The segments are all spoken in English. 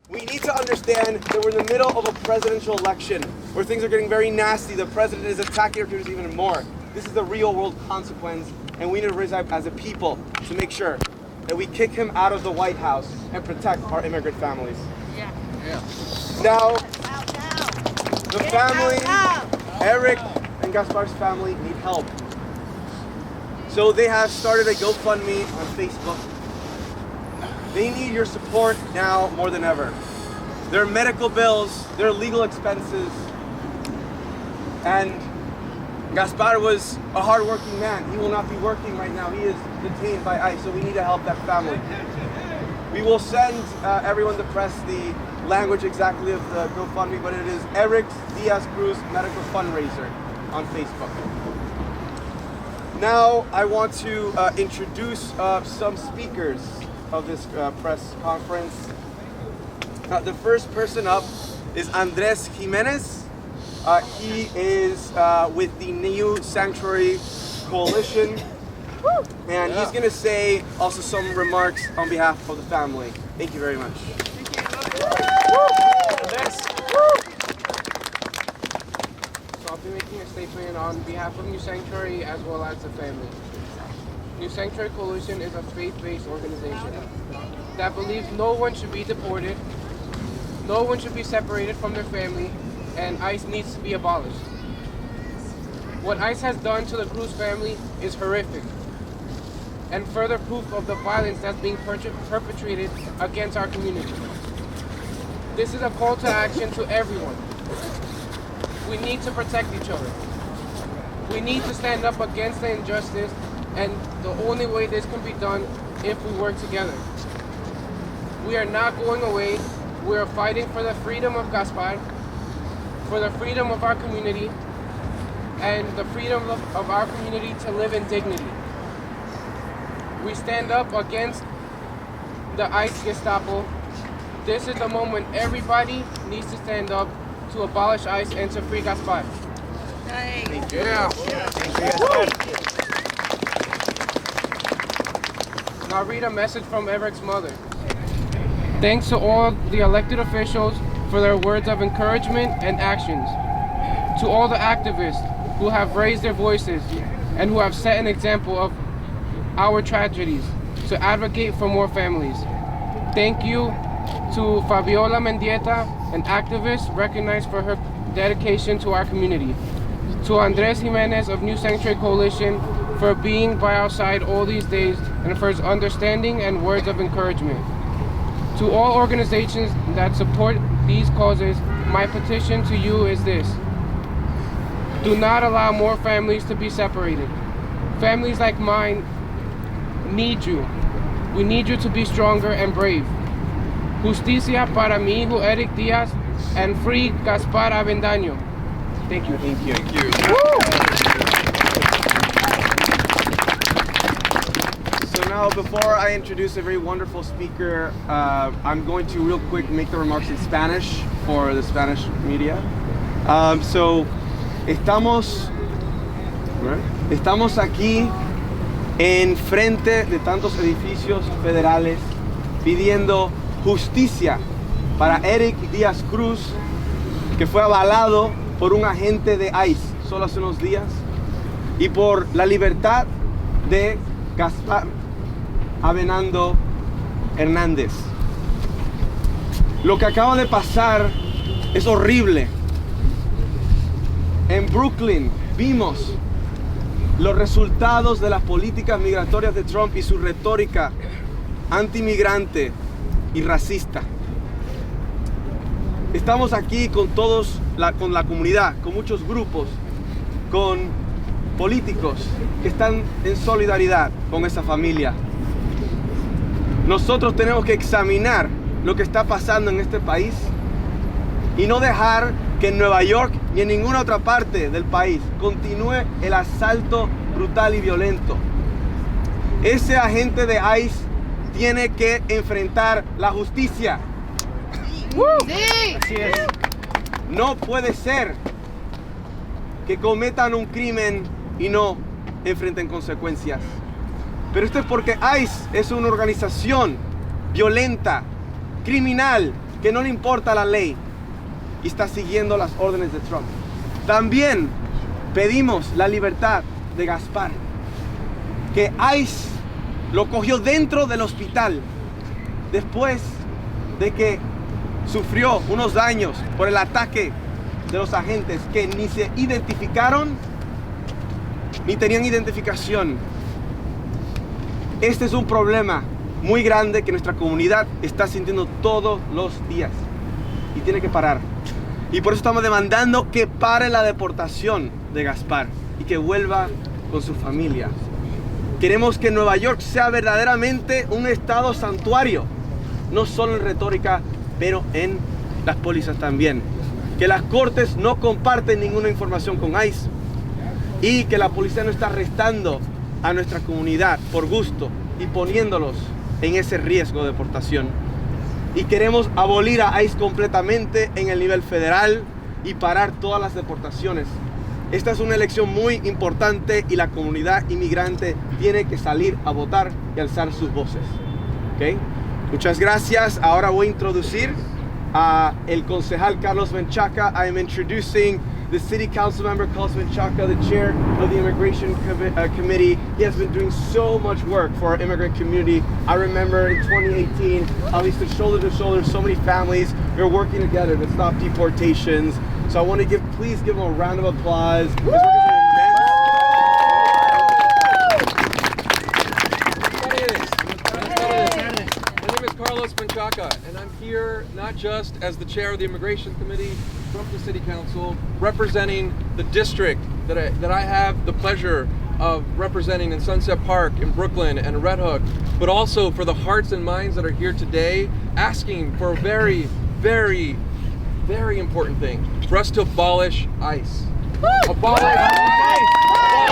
We need to understand that we're in the middle of a presidential election where things are getting very nasty. The president is attacking our communities even more. This is the real world consequence, and we need to raise up as a people to make sure that we kick him out of the White House and protect our immigrant families. Yeah. Now, the family, Eric and Gaspar's family need help. So they have started a GoFundMe on Facebook. They need your support now more than ever. Their medical bills, their legal expenses, and Gaspar was a hardworking man. He will not be working right now. He is detained by ICE, so we need to help that family. We will send everyone to press the language exactly of the GoFundMe, but it is Eric Diaz Cruz Medical Fundraiser on Facebook. Now I want to introduce some speakers of this press conference. The first person up is Andres Jimenez. He is with the New Sanctuary Coalition, and he's going to say also some remarks on behalf of the family. Thank you very much. So I'll be making a statement on behalf of New Sanctuary as well as the family. New Sanctuary Coalition is a faith-based organization that believes no one should be deported, no one should be separated from their family, and ICE needs to be abolished. What ICE has done to the Cruz family is horrific, and further proof of the violence that's being perpetrated against our community. This is a call to action to everyone. We need to protect each other. We need to stand up against the injustice, and the only way this can be done if we work together. We are not going away. We are fighting for the freedom of Gaspar, for the freedom of our community, and the freedom of our community to live in dignity. We stand up against the ICE Gestapo. This is the moment everybody needs to stand up to abolish ICE and to free Gaspar. Thank you. Yeah. Now read a message from Eric's mother. Thanks to all the elected officials for their words of encouragement and actions. To all the activists who have raised their voices and who have set an example of our tragedies to advocate for more families. Thank you to Fabiola Mendieta, an activist recognized for her dedication to our community. To Andres Jimenez of New Sanctuary Coalition for being by our side all these days and for his understanding and words of encouragement. To all organizations that support these causes, my petition to you is this. Do not allow more families to be separated. Families like mine need you. We need you to be stronger and brave. Justicia para mi hijo Eric Diaz and free Gaspar Avendaño. Thank you. Thank you. Thank you. So now, before I introduce a very wonderful speaker, I'm going to real quick make the remarks in Spanish for the Spanish media. Estamos aquí en frente de tantos edificios federales pidiendo justicia para Eric Díaz Cruz, que fue avalado por un agente de ICE solo hace unos días, y por la libertad de Gaspar Avendaño Hernández. Lo que acaba de pasar es horrible. En Brooklyn vimos los resultados de las políticas migratorias de Trump y su retórica antimigrante y racista. Estamos aquí con con la comunidad, con muchos grupos, con políticos que están en solidaridad con esa familia. Nosotros tenemos que examinar lo que está pasando en este país y no dejar que en Nueva York ni en ninguna otra parte del país continúe el asalto brutal y violento. Ese agente de ICE tiene que enfrentar la justicia. Sí. Así es. No puede ser que cometan un crimen y no enfrenten consecuencias. Pero esto es porque ICE es una organización violenta, criminal, que no le importa la ley y está siguiendo las órdenes de Trump. También pedimos la libertad de Gaspar, que ICE lo cogió dentro del hospital después de que sufrió unos daños por el ataque de los agentes que ni se identificaron ni tenían identificación. Este es un problema muy grande que nuestra comunidad está sintiendo todos los días y tiene que parar. Y por eso estamos demandando que pare la deportación de Gaspar y que vuelva con su familia. Queremos que Nueva York sea verdaderamente un estado santuario, no solo en retórica, pero en las pólizas también. Que las cortes no comparten ninguna información con ICE y que la policía no está arrestando a nuestra comunidad por gusto y poniéndolos en ese riesgo de deportación. Y queremos abolir a ICE completamente en el nivel federal y parar todas las deportaciones. Esta es una elección muy importante y la comunidad inmigrante tiene que salir a votar y alzar sus voces. ¿Okay? Muchas gracias. Ahora voy a introducir a el concejal Carlos Menchaca. I am introducing the City Council member Carlos Menchaca, the chair of the Immigration Committee. He has been doing so much work for our immigrant community. I remember in 2018, how we stood shoulder to shoulder, so many families. We were working together to stop deportations. So I want to please give him a round of applause. His work has My name is Carlos Menchaca, and I'm here not just as the chair of the Immigration Committee from the City Council, representing the district that I have the pleasure of representing in Sunset Park, in Brooklyn, and Red Hook, but also for the hearts and minds that are here today, asking for a very, very, very important thing, for us to abolish ICE. Abolish ICE!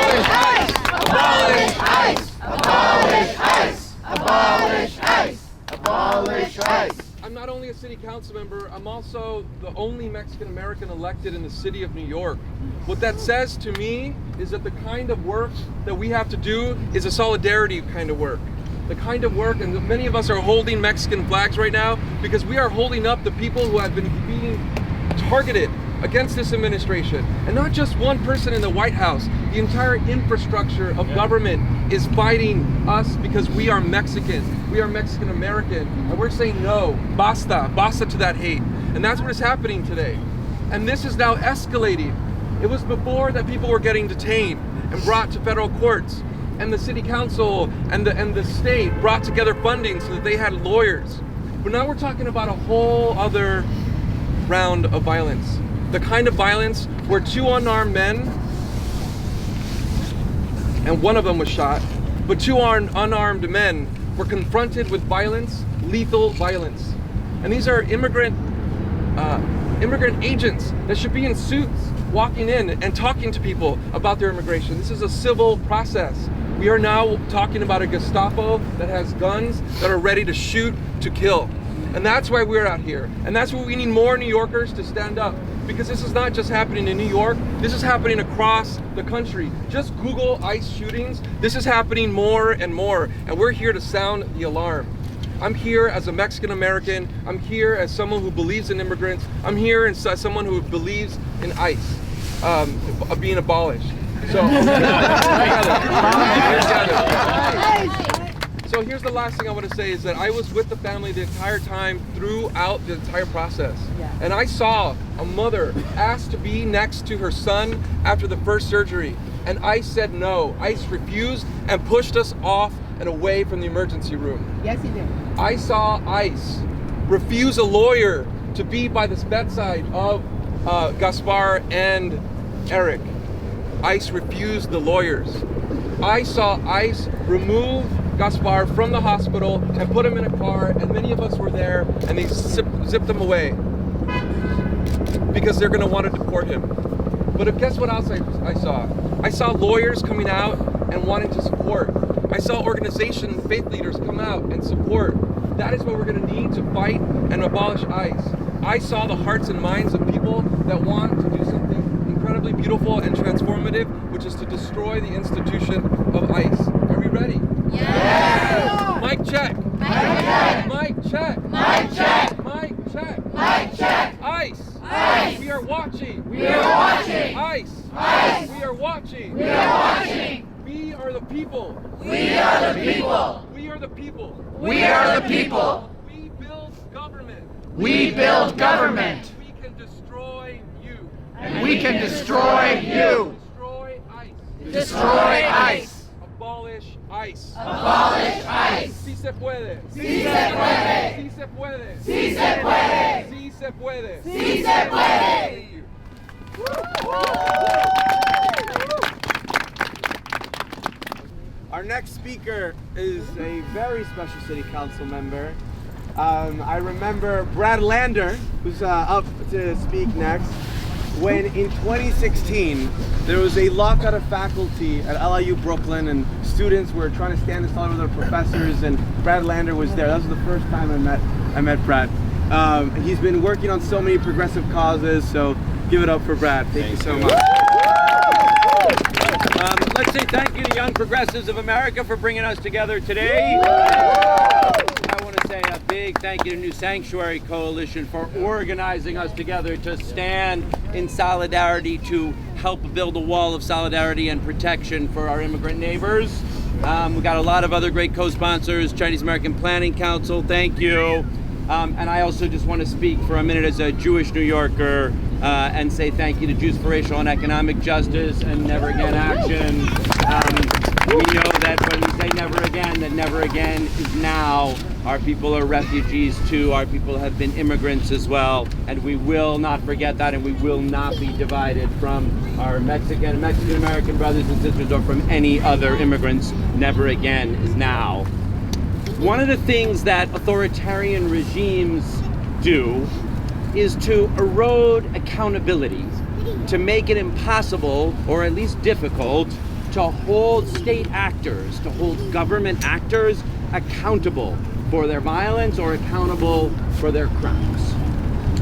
Abolish ICE! Abolish ICE! Abolish ICE! Abolish ICE! Abolish ICE! I'm not only a city council member, I'm also the only Mexican American elected in the city of New York. What that says to me is that the kind of work that we have to do is a solidarity kind of work. The kind of work, and many of us are holding Mexican flags right now because we are holding up the people who have been being targeted against this administration. And not just one person in the White House, the entire infrastructure of government is fighting us because we are Mexican, we are Mexican American, and we're saying no, basta, basta to that hate. And that's what is happening today. And this is now escalating. It was before that people were getting detained and brought to federal courts, and the city council and the state brought together funding so that they had lawyers. But now we're talking about a whole other round of violence. The kind of violence where two unarmed men, and one of them was shot, but two unarmed men were confronted with violence, lethal violence. And these are immigrant agents that should be in suits, walking in and talking to people about their immigration. This is a civil process. We are now talking about a Gestapo that has guns that are ready to shoot, to kill. And that's why we're out here. And that's why we need more New Yorkers to stand up. Because this is not just happening in New York, this is happening across the country. Just Google ICE shootings. This is happening more and more. And we're here to sound the alarm. I'm here as a Mexican American. I'm here as someone who believes in immigrants. I'm here as someone who believes in ICE being abolished. So, so here's the last thing I want to say is that I was with the family the entire time throughout the entire process. And I saw a mother ask to be next to her son after the first surgery. And ICE said no. ICE refused and pushed us off and away from the emergency room. Yes, he did. I saw ICE refuse a lawyer to be by the bedside of Gaspar and Eric. ICE refused the lawyers. I saw ICE remove Gaspar from the hospital and put him in a car, and many of us were there, and they zipped him away because they're going to want to deport him. But guess what else I saw? I saw lawyers coming out and wanting to support. I saw organizations, faith leaders come out and support. That is what we're going to need to fight and abolish ICE. I saw the hearts and minds of people that want to do something incredibly beautiful and transformative, which is to destroy the institution of ICE. Are we ready? Yes! Mic check. Mic check. Mic check. Mic check. Mic check. are watching. We are watching. ICE. ICE. We are watching. We are watching. We are the people. We are the people. We are the people. We are the people. We build government. We build government. We can destroy you. We can destroy you. Destroy ICE. Destroy ICE. Abolish ICE. Abolish ICE. Sí se puede. Sí se puede. Sí se puede. Sí se puede. Sí se puede. Sí se puede. Thank you. Our next speaker is a very special city council member. I remember Brad Lander, who's up to speak next, when in 2016 there was a lockout of faculty at LIU Brooklyn and students were trying to stand aside with their professors, and Brad Lander was there. That was the first time I met Brad. He's been working on so many progressive causes, so give it up for Brad. Thank you so much. Let's say thank you to Young Progressives of America for bringing us together today. I want to say a big thank you to New Sanctuary Coalition for organizing us together to stand in solidarity to help build a wall of solidarity and protection for our immigrant neighbors. We've got a lot of other great co-sponsors, Chinese American Planning Council, thank you. And I also just want to speak for a minute as a Jewish New Yorker and say thank you to Jews for Racial and Economic Justice and Never Again Action. We know that when we say never again, that never again is now. Our people are refugees too. Our people have been immigrants as well. And we will not forget that, and we will not be divided from our Mexican American brothers and sisters or from any other immigrants. Never again is now. One of the things that authoritarian regimes do is to erode accountability, to make it impossible, or at least difficult, to hold state actors, to hold government actors accountable for their violence or accountable for their crimes.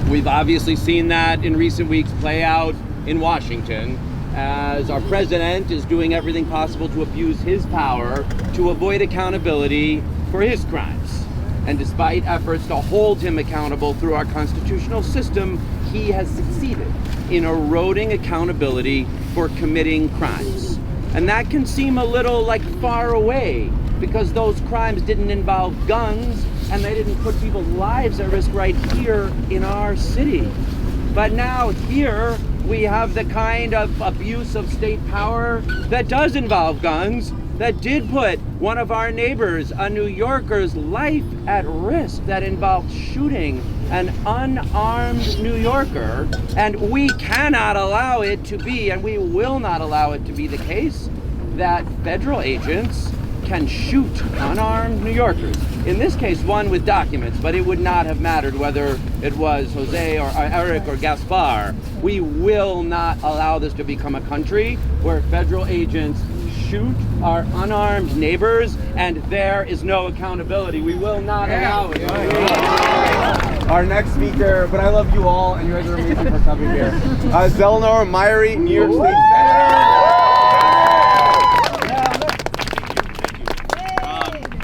We've obviously seen that in recent weeks play out in Washington, as our president is doing everything possible to abuse his power to avoid accountability for his crimes. And despite efforts to hold him accountable through our constitutional system, he has succeeded in eroding accountability for committing crimes. And that can seem a little like far away because those crimes didn't involve guns and they didn't put people's lives at risk right here in our city. But now here we have the kind of abuse of state power that does involve guns, that did put one of our neighbors, a New Yorker's life at risk, that involved shooting an unarmed New Yorker. And we cannot allow it to be, and we will not allow it to be the case, that federal agents can shoot unarmed New Yorkers. In this case, one with documents, but it would not have mattered whether it was Jose or Eric or Gaspar. We will not allow this to become a country where federal agents shoot our unarmed neighbors and there is no accountability. We will not allow it. Our next speaker, but I love you all, and you guys are amazing for coming here. Zelnor Myrie, New York State Senator.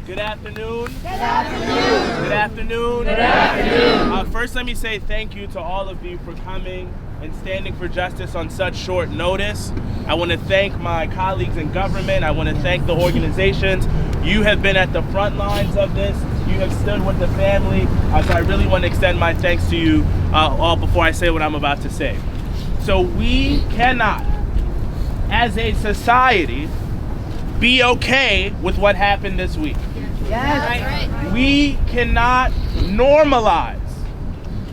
Good afternoon. Good afternoon. Good afternoon. Good afternoon. First, let me say thank you to all of you for coming and standing for justice on such short notice. I want to thank my colleagues in government. I want to thank the organizations. You have been at the front lines of this. You have stood with the family. So I really want to extend my thanks to you all before I say what I'm about to say. So we cannot, as a society, be okay with what happened this week. Yes. Right. We cannot normalize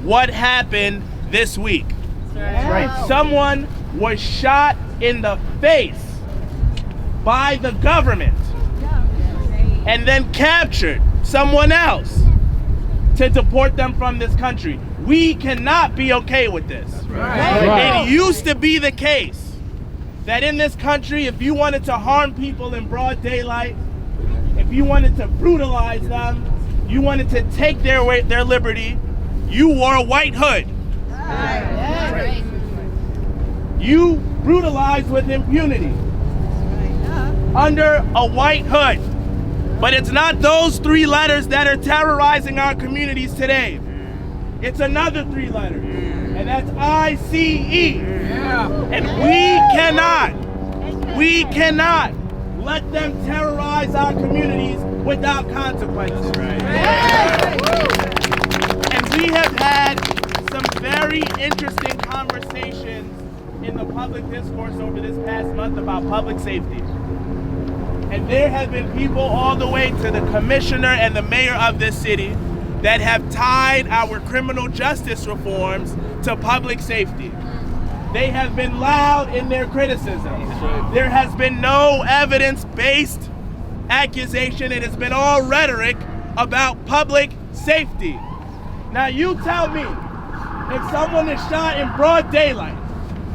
what happened this week. Right. Someone was shot in the face by the government and then captured someone else to deport them from this country. We cannot be okay with this. It used to be the case that in this country, if you wanted to harm people in broad daylight, if you wanted to brutalize them, you wanted to take their liberty, you wore a white hood. Right. You brutalized with impunity under a white hood. But it's not those three letters that are terrorizing our communities today. It's another 3 letters, and that's ICE. And we cannot let them terrorize our communities without consequences. And we have had some very interesting conversations in the public discourse over this past month about public safety. And there have been people all the way to the commissioner and the mayor of this city that have tied our criminal justice reforms to public safety. They have been loud in their criticism. There has been no evidence-based accusation. It has been all rhetoric about public safety. Now you tell me, if someone is shot in broad daylight,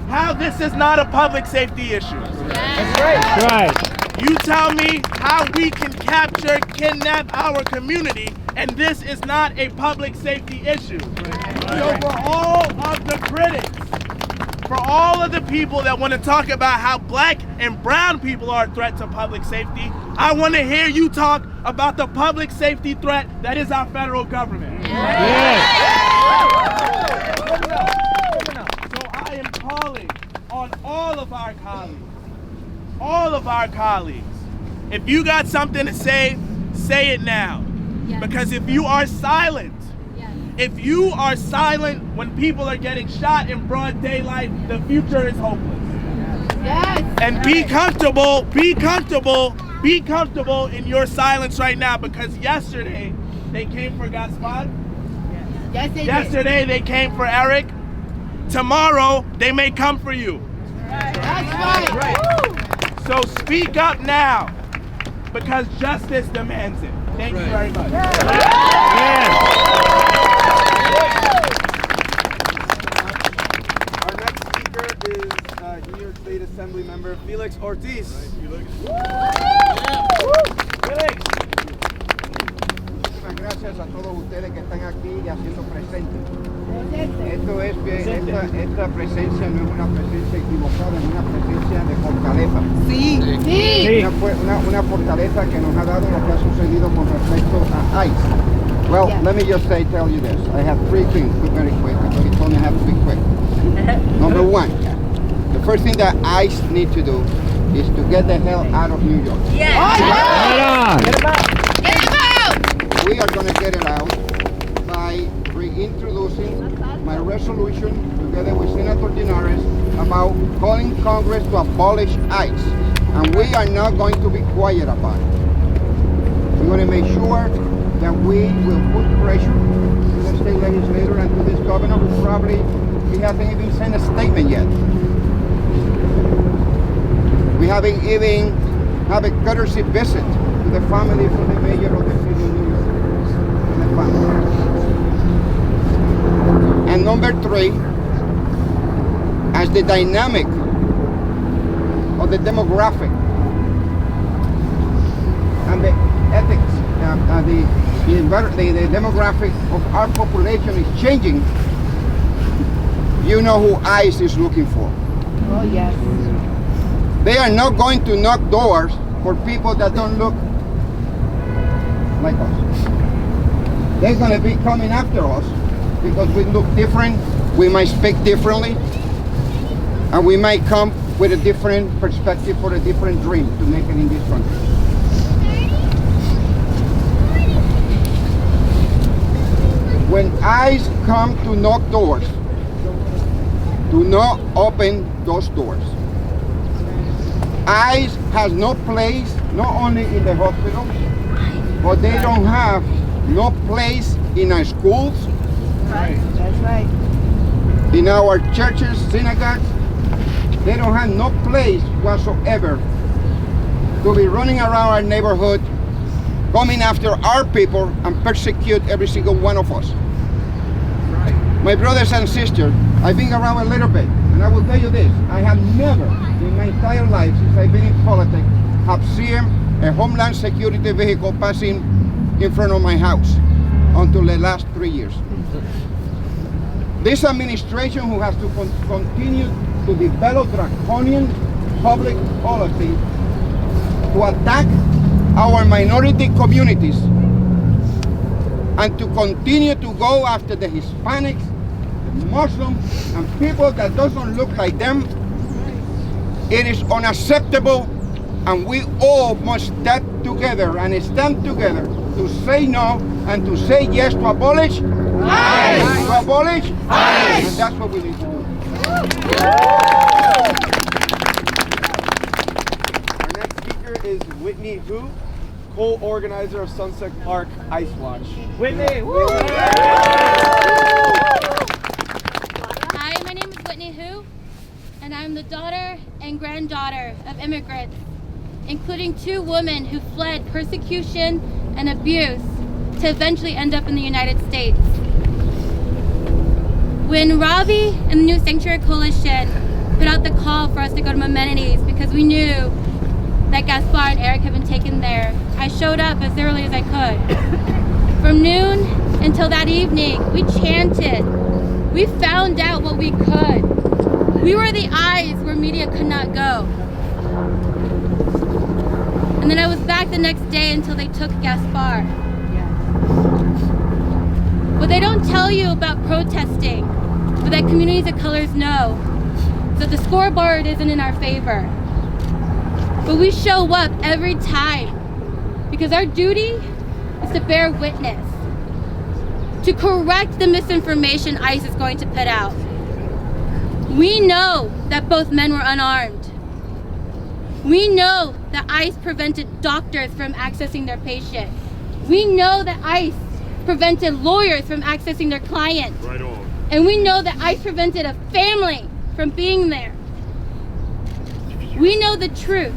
how this is not a public safety issue. That's right. You tell me how we can capture, kidnap our community, and this is not a public safety issue. So for all of the critics, for all of the people that want to talk about how black and brown people are a threat to public safety, I want to hear you talk about the public safety threat that is our federal government. So I am calling on all of our colleagues, if you got something to say it now. Because if you are silent, when people are getting shot in broad daylight, the future is hopeless. And be comfortable in your silence right now, because yesterday they came for Gaspar. Yesterday they came for Eric. Tomorrow they may come for you. That's right. So speak up now, because justice demands it. Thank you very much. Our next speaker is New York State Assembly member Felix Ortiz. Muchísimas gracias a todos ustedes que están aquí y haciendo presentes. Esta presencia no es una presencia equivocada, es una presencia de fortaleza. Una fortaleza que nos ha dado lo que ha sucedido con respecto a ICE. Well, let me just tell you this. I have 3 things, very quick, but he told me I have to be quick. Number 1, the first thing that ICE need to do is to get the hell out of New York. Get him out! We are going to get it out by reintroducing my resolution together with Senator Linares about calling Congress to abolish ICE. And we are not going to be quiet about it. We're going to make sure that we will put pressure to the state legislator and to this governor who probably he hasn't even sent a statement yet. We haven't even had a courtesy visit to the family from the mayor of the city of New York. And the family. And number 3, as the dynamic of the demographic and the ethics, the demographic of our population is changing, you know who ICE is looking for. Oh, yes. They are not going to knock doors for people that don't look like us. They're going to be coming after us because we look different, we might speak differently, and we might come with a different perspective for a different dream to make it in this country. When ICE come to knock doors, do not open those doors. ICE has no place, not only in the hospitals, but they don't have no place in our schools. Right. That's right. In our churches, synagogues, they don't have no place whatsoever to be running around our neighborhood, coming after our people and persecute every single one of us. Right. My brothers and sisters, I've been around a little bit, and I will tell you this, I have never in my entire life since I've been in politics have seen a Homeland Security vehicle passing in front of my house until the last 3 years. This administration who has to continue to develop draconian public policy to attack our minority communities and to continue to go after the Hispanics, the Muslims, and people that doesn't look like them. It is unacceptable, and we all must stand together to say no and to say yes to abolish. ICE! To abolish. ICE! And that's what we need to do. Our next speaker is Whitney Hu, co-organizer of Sunset Park Ice Watch. Whitney! Hi, my name is Whitney Hu, and I'm the daughter and granddaughter of immigrants, including 2 women who fled persecution and abuse to eventually end up in the United States. When Robbie and the New Sanctuary Coalition put out the call for us to go to Memenides because we knew that Gaspar and Eric had been taken there, I showed up as early as I could. From noon until that evening, we chanted. We found out what we could. We were the eyes where media could not go. And then I was back the next day until they took Gaspar. What they don't tell you about protesting, but that communities of colors know, is that the scoreboard isn't in our favor. But we show up every time because our duty is to bear witness, to correct the misinformation ICE is going to put out. We know that both men were unarmed. We know that ICE prevented doctors from accessing their patient. We know that ICE prevented lawyers from accessing their client. Right on. And we know that ICE prevented a family from being there. We know the truth.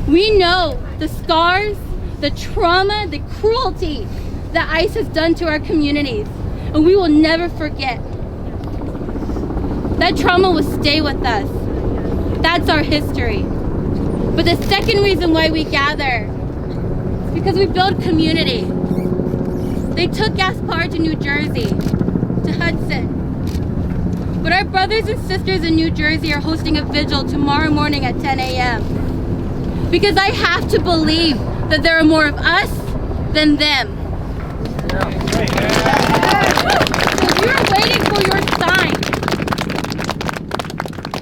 We know the scars, the trauma, the cruelty that ICE has done to our communities. And we will never forget. That trauma will stay with us. That's our history. But the second reason why we gather is because we build community. They took Gaspar to New Jersey, to Hudson. But our brothers and sisters in New Jersey are hosting a vigil tomorrow morning at 10 a.m. Because I have to believe that there are more of us than them. If you're waiting for your sign,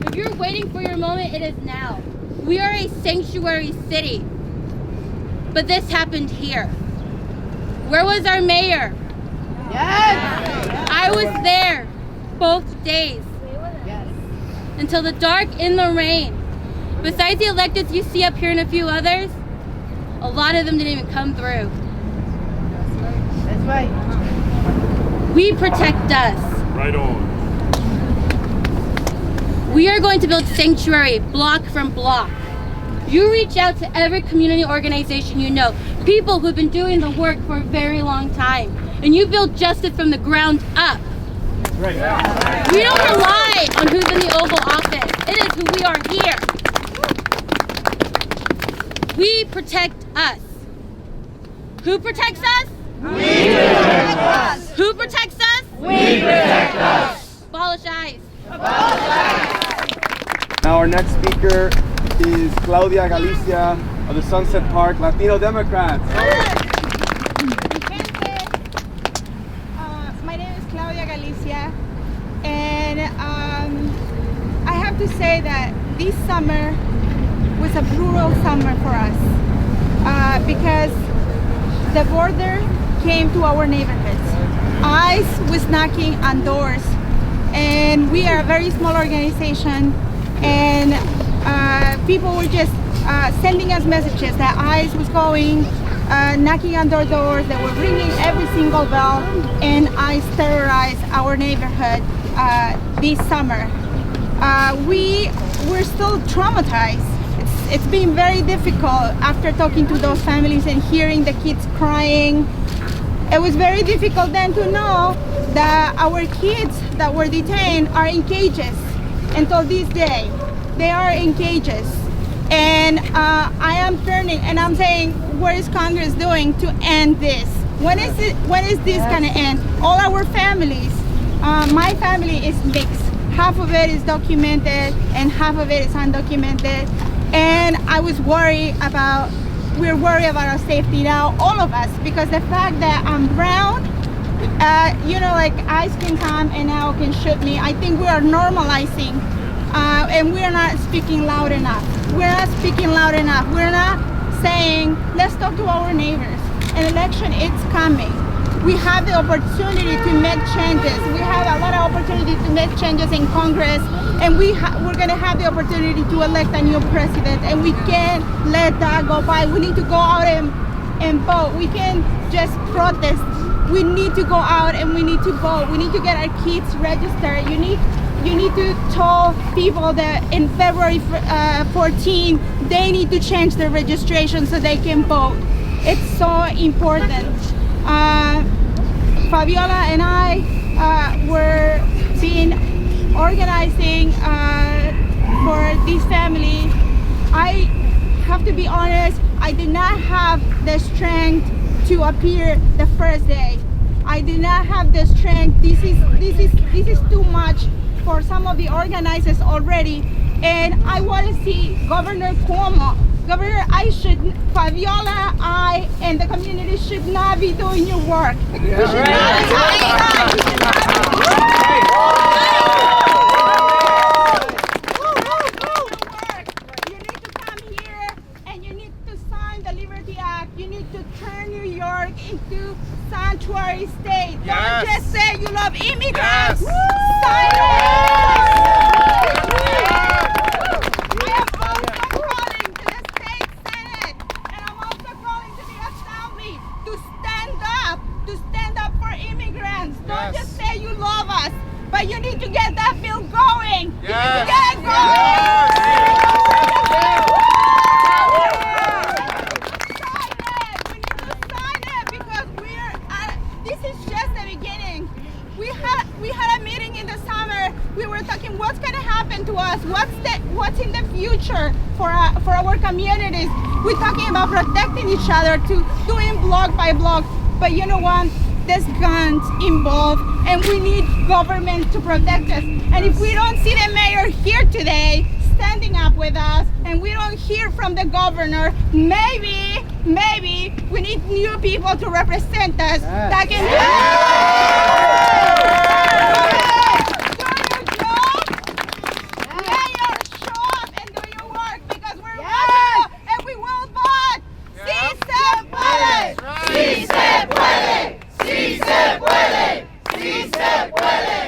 if you're waiting for your moment, it is now. We are a sanctuary city. But this happened here. Where was our mayor? Yes! I was there both days. Yes. Until the dark in the rain. Besides the electeds you see up here and a few others, a lot of them didn't even come through. That's right. We protect us. Right on. We are going to build sanctuary block from block. You reach out to every community organization you know, people who've been doing the work for a very long time, and you build justice from the ground up. Right. We don't rely on who's in the Oval Office. It is who we are here. We protect us. Who protects us? We protect us. Who protects us? We protect us. Abolish ICE. Now our next speaker is Claudia Galicia of the Sunset Park Latino Democrats. My name is Claudia Galicia, and I have to say that this summer was a brutal summer for us because the border came to our neighborhoods. ICE was knocking on doors, and we are a very small organization, and people were just sending us messages that ICE was going, knocking on their doors, they were ringing every single bell, and ICE terrorized our neighborhood this summer. We were still traumatized. It's been very difficult after talking to those families and hearing the kids crying. It was very difficult then to know that our kids that were detained are in cages until this day. They are in cages. And I am turning and I'm saying, what is Congress doing to end this? When is this gonna end? All our families, my family is mixed. Half of it is documented and half of it is undocumented. And I was worried about we're worried about our safety now, all of us, because the fact that I'm brown, like ICE can come and now can shoot me. I think we are normalizing, and we're not speaking loud enough. We're not speaking loud enough. We're not saying, let's talk to our neighbors. An election, it's coming. We have the opportunity to make changes. We have a lot of opportunity to make changes in Congress, and we're going to have the opportunity to elect a new president, and we can't let that go by. We need to go out and vote. We can't just protest. We need to go out and we need to vote. We need to get our kids registered. You need to tell people that in February 14, they need to change their registration so they can vote. It's so important. Fabiola and I were organizing for this family. I have to be honest, I did not have the strength to appear the first day. I did not have the strength. This is too much for some of the organizers already. And I want to see Governor Cuomo. Governor, Fabiola, I, and the community should not be doing your work. We should not be You need to come here and you need to sign the Liberty Act. You need to turn New York into sanctuary state. Don't just say you love immigrants. Sign it. Don't just say you love us, but you need to get that bill going. You need to get it going. We need to sign it because this is just the beginning. We had a meeting in the summer. We were talking what's going to happen to us, what's in the future for our communities. We're talking about protecting each other, to doing block by block. But you know what? There's guns involved, and we need government to protect us. And if we don't see the mayor here today standing up with us, and we don't hear from the governor, maybe we need new people to represent us that can do your job. Mayor, show up and do your work, because we're ready and we will vote. Sí se puede. Sí se puede. Sí se puede, sí se puede,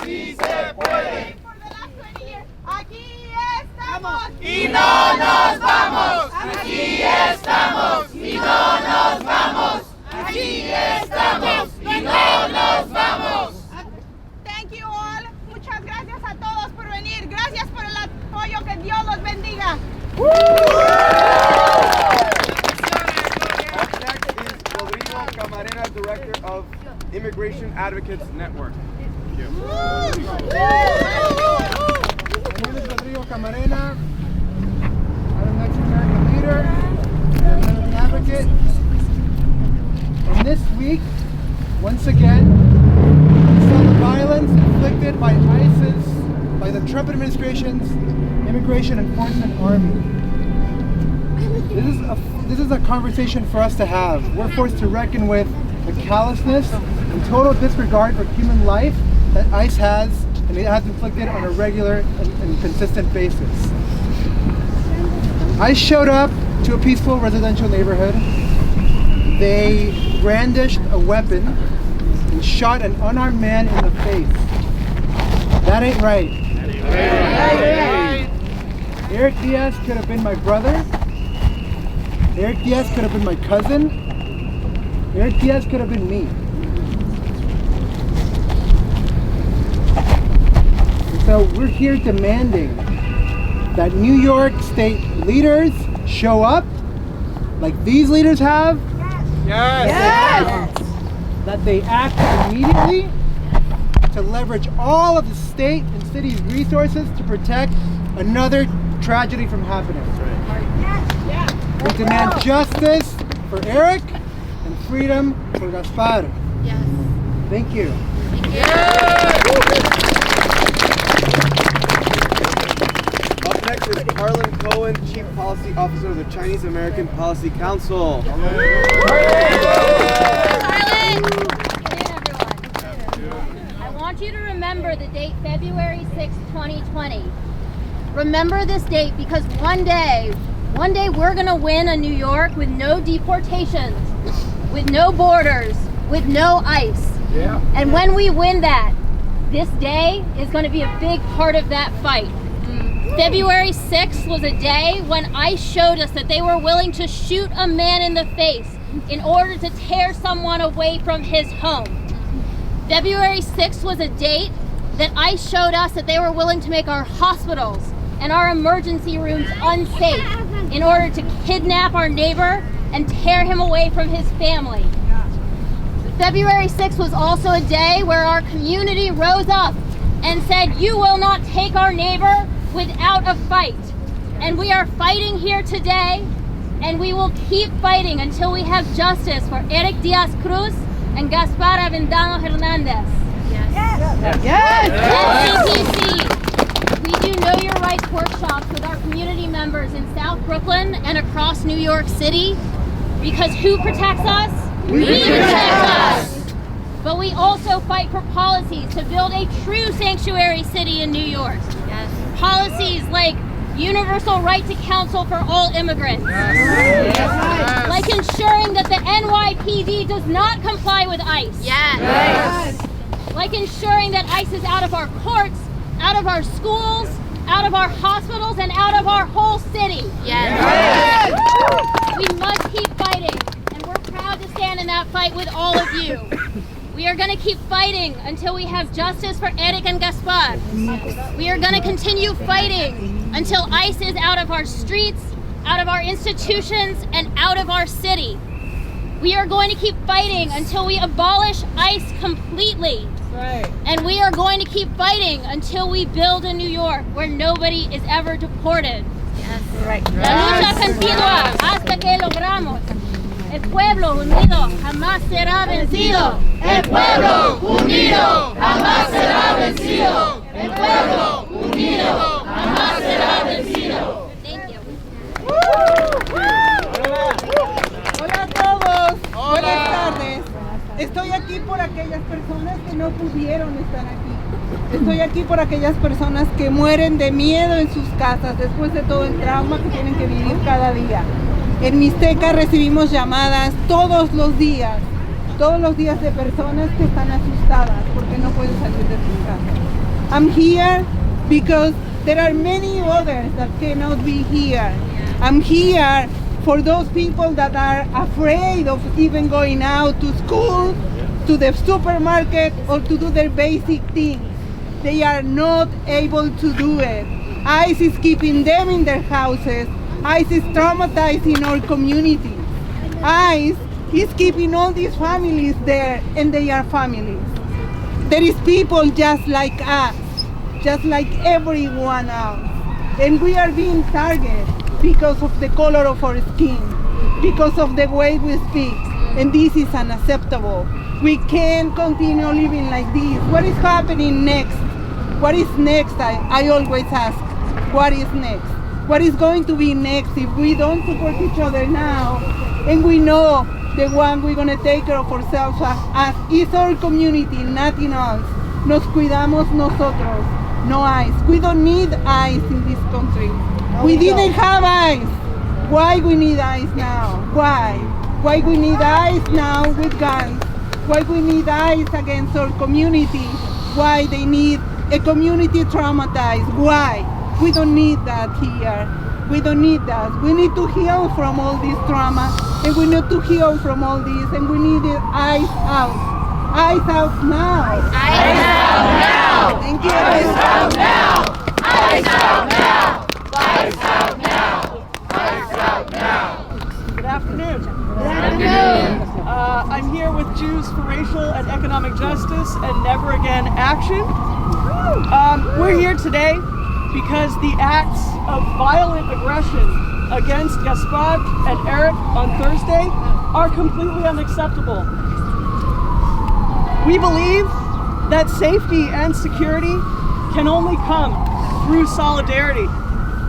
sí se puede. For the last 20 years, aquí estamos y no nos vamos. Aquí estamos y no nos vamos. Aquí estamos y no nos vamos. Thank you all. Muchas gracias a todos por venir. Gracias por el apoyo. Que Dios los bendiga. Director of Immigration Advocates Network. Thank you. My name is Rodrigo Camarena. I'm a Mexican-American leader and an advocate. And this week, once again, we saw the violence inflicted by ISIS, by the Trump administration's Immigration Enforcement Army. This is a conversation for us to have. We're forced to reckon with the callousness and total disregard for human life that ICE has, and it has inflicted on a regular and consistent basis. ICE showed up to a peaceful residential neighborhood. They brandished a weapon and shot an unarmed man in the face. That ain't right. Eric Diaz could have been my brother. Eric Diaz could have been my cousin. Eric Diaz could have been me. And so we're here demanding that New York State leaders show up, like these leaders have. That they act immediately to leverage all of the state and city's resources to protect another tragedy from happening. We demand justice for Eric and freedom for Gaspar. Yes. Thank you. Up next is Harlan Coe Cohen, Chief Policy Officer of the Chinese American Policy Council. I want you to remember the date February 6, 2020. Remember this date because one day we're gonna win a New York with no deportations, with no borders, with no ICE. Yeah. And when we win that, this day is gonna be a big part of that fight. February 6th was a day when ICE showed us that they were willing to shoot a man in the face in order to tear someone away from his home. February 6th was a date that ICE showed us that they were willing to make our hospitals and our emergency rooms unsafe in order to kidnap our neighbor and tear him away from his family. February 6th was also a day where our community rose up and said, "You will not take our neighbor without a fight." And we are fighting here today, and we will keep fighting until we have justice for Eric Diaz-Cruz and Gaspar Avendano Hernandez. NCPC, we do Know Your Rights workshops with our community members in South Brooklyn and across New York City, because who protects us? We protect us! But we also fight for policies to build a true sanctuary city in New York. Yes. Policies like universal right to counsel for all immigrants. Yes. Yes. Like ensuring that the NYPD does not comply with ICE. Yes. Yes. Like ensuring that ICE is out of our courts, out of our schools, out of our hospitals, and out of our whole city. Yes. Yes. We must keep fighting, and we're proud to stand in that fight with all of you. We are going to keep fighting until we have justice for Eric and Gaspar. We are going to continue fighting until ICE is out of our streets, out of our institutions, and out of our city. We are going to keep fighting until we abolish ICE completely. Right. And we are going to keep fighting until we build a New York where nobody is ever deported. Yes. Right. La lucha continua hasta que logramos. El pueblo unido jamás será vencido. El pueblo unido jamás será vencido. El pueblo unido jamás será vencido. Thank you. Hola a todos. Buenas tardes. Estoy aquí por aquellas personas que no pudieron estar aquí. Estoy aquí por aquellas personas que mueren de miedo en sus casas después de todo el trauma que tienen que vivir cada día. En Mixteca recibimos llamadas todos los días de personas que están asustadas porque no pueden salir de sus casas. I'm here because there are many others that cannot be here. I'm here for those people that are afraid of even going out to school, to the supermarket, or to do their basic things. They are not able to do it. ICE is keeping them in their houses. ICE is traumatizing our community. ICE is keeping all these families there, and they are families. There is people just like us, just like everyone else. And we are being targeted because of the color of our skin, because of the way we speak. And this is unacceptable. We can't continue living like this. What is happening next? What is next? I always ask, what is next? What is going to be next if we don't support each other now, and we know the one we're going to take care of ourselves as is our community, nothing else. Nos cuidamos nosotros, no ICE. We don't need ICE in this country. We didn't have ICE. Why we need ICE now? Why? Why we need ICE now with guns? Why we need ICE against our community? Why they need a community traumatized? Why? We don't need that here. We don't need that. We need to heal from all this trauma, and we need to heal from all this, and we need it ICE out. ICE out now. ICE out now. Thank you. ICE out now. ICE out now. ICE out now. ICE out now. Good afternoon. Good afternoon. I'm here with Jews for Racial and Economic Justice and Never Again Action. We're here today because the acts of violent aggression against Gaspar and Eric on Thursday are completely unacceptable. We believe that safety and security can only come through solidarity.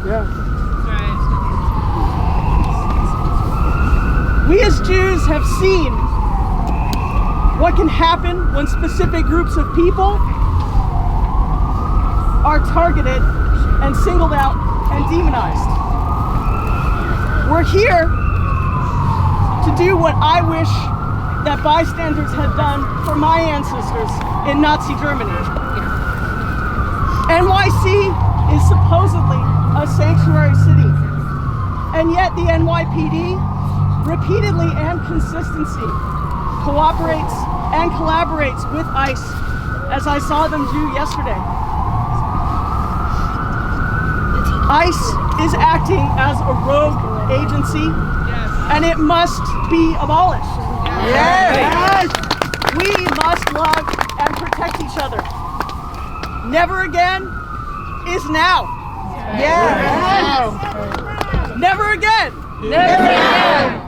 Yeah. We as Jews have seen what can happen when specific groups of people are targeted and singled out and demonized. We're here to do what I wish that bystanders had done for my ancestors in Nazi Germany. NYC is supposedly a sanctuary city, and yet the NYPD repeatedly and consistency cooperates and collaborates with ICE, as I saw them do yesterday. ICE is acting as a rogue agency, and it must be abolished. Yes. We must love and protect each other. Never again is now. Yes. Never again. Never again.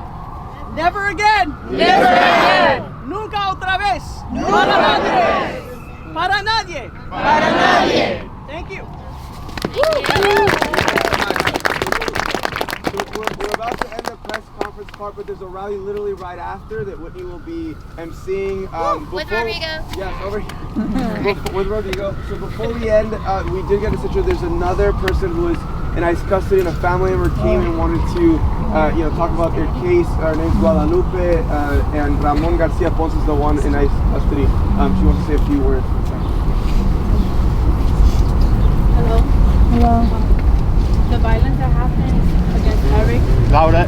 Never again. Never again. Nunca otra vez. Nunca otra vez. Para nadie. Para nadie. Thank you. We're about to end the press conference part, but there's a rally literally right after that Whitney will be emceeing. With Rodrigo. Yes, over here. With Rodrigo. So before we end, we did get a situation. There's another person who is in ICE custody, and a family member came and wanted to talk about their case. Her name's Guadalupe, and Ramon Garcia Ponce is the one in ICE custody. She wants to say a few words. Hello. Hello. The violence that happened against Eric. Louder.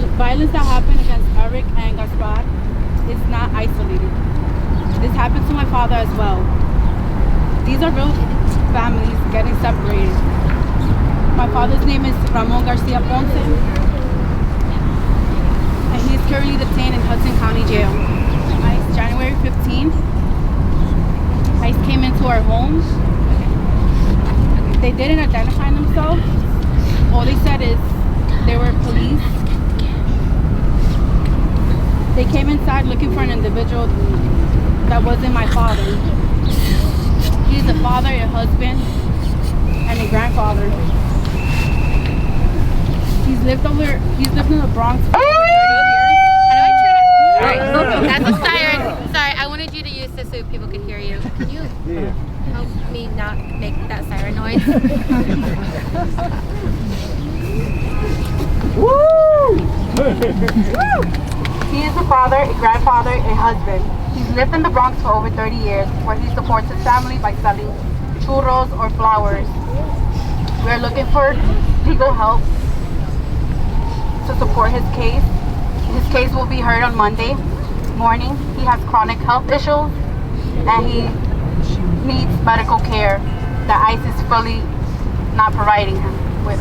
The violence that happened against Eric and Gaspar is not isolated. This happened to my father as well. These are real families getting separated. My father's name is Ramon Garcia Ponce, and he is currently detained in Hudson County Jail. ICE, January 15th, ICE came into our home. They didn't identify themselves. All they said is they were police. They came inside looking for an individual that wasn't my father. He's a father, a husband, and a grandfather. He's lived in the Bronx for 30 years. That's a siren. Sorry, I wanted you to use this so people could hear you. Can you help me not make that siren noise? Woo! He is a father, a grandfather, a husband. He's lived in the Bronx for over 30 years, where he supports his family by selling churros or flowers. We're looking for legal help to support his case. His case will be heard on Monday morning. He has chronic health issues, and he needs medical care that ICE is fully not providing him with.